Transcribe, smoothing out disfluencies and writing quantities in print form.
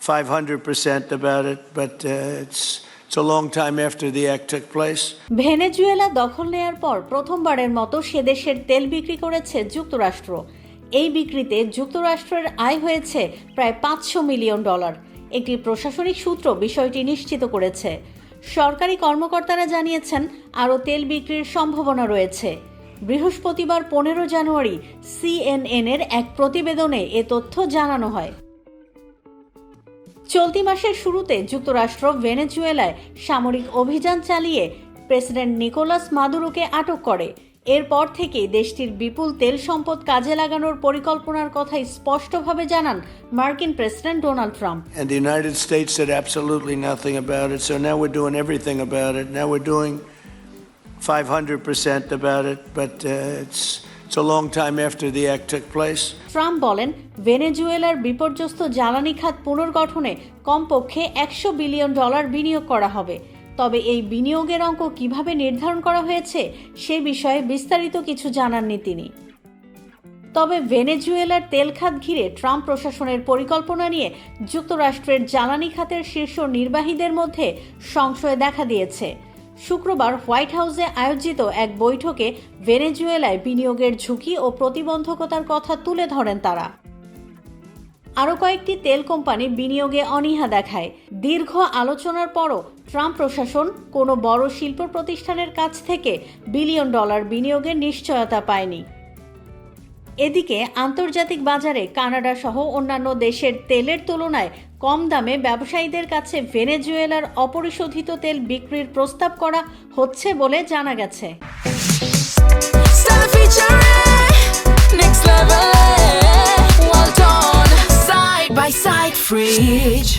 500% about it, but it's a long time after the act took place. Venezuela দখল নেয়ার পর প্রথমবারের মতো সে দেশের তেল বিক্রি করেছে যুক্তরাষ্ট্র। এই বিক্রিতে যুক্তরাষ্ট্রের আয় হয়েছে প্রায় $500 মিলিয়ন। একটি প্রশাসনিক সূত্র বিষয়টি নিশ্চিত করেছে। সরকারি কর্মকর্তারা জানিয়েছেন আরও তেল বিক্রির সম্ভাবনা রয়েছে। বৃহস্পতিবার 15 জানুয়ারি CNN-এর এক প্রতিবেদনে এ তথ্য জানানো হয়। চলতি মাসের শুরুতে যুক্তরাষ্ট্র ভেনেজুয়েলায় সামরিক অভিযান চালিয়ে প্রেসিডেন্ট নিকোলাস মাদুরোকে আটক করে। এরপর থেকেই দেশটির বিপুল তেল সম্পদ কাজে লাগানোর পরিকল্পনার কথাই স্পষ্টভাবে জানান মার্কিন president Donald Trump. And the United States said absolutely nothing about it, so now we're doing everything about it. Now we're doing 500% about it, but it's a long time after the act took place. Trump বলেন, ভেনেজুয়েলার বিপর্যস্ত জ্বালানি খাত পুনর্গঠনে কমপক্ষে $100 billion বিনিয়োগ করা হবে। তবে এই বিনিয়োগের অঙ্ক কিভাবে নির্ধারণ করা হয়েছে সে বিষয়ে বিস্তারিত কিছু জানাননি তিনি। তবে ভেনেজুয়েলার তেল খাত ঘিরে ট্রাম্প প্রশাসনের পরিকল্পনা নিয়ে যুক্তরাষ্ট্রের জ্বালানি খাতের শীর্ষ নির্বাহীদের মধ্যে সংশয় দেখা দিয়েছে। শুক্রবার হোয়াইট হাউসে আয়োজিত এক বৈঠকে ভেনেজুয়েলায় বিনিয়োগের ঝুঁকি ও প্রতিবন্ধকতার কথা তুলে ধরেন তারা। আরও কয়েকটি তেল কোম্পানি বিনিয়োগে অনীহা দেখায়। দীর্ঘ আলোচনার পরও ট্রাম্প প্রশাসন কোনো বড় শিল্প প্রতিষ্ঠানের কাছ থেকে $1 বিলিয়ন বিনিয়োগের নিশ্চয়তা পায়নি। এদিকে আন্তর্জাতিক বাজারে কানাডা সহ অন্যান্য দেশের তেলের তুলনায় কম দামে ব্যবসায়ীদের কাছে ভেনেজুয়েলার অপরিশোধিত তেল বিক্রির প্রস্তাব করা হচ্ছে বলে জানা গেছে। Side by side fridge.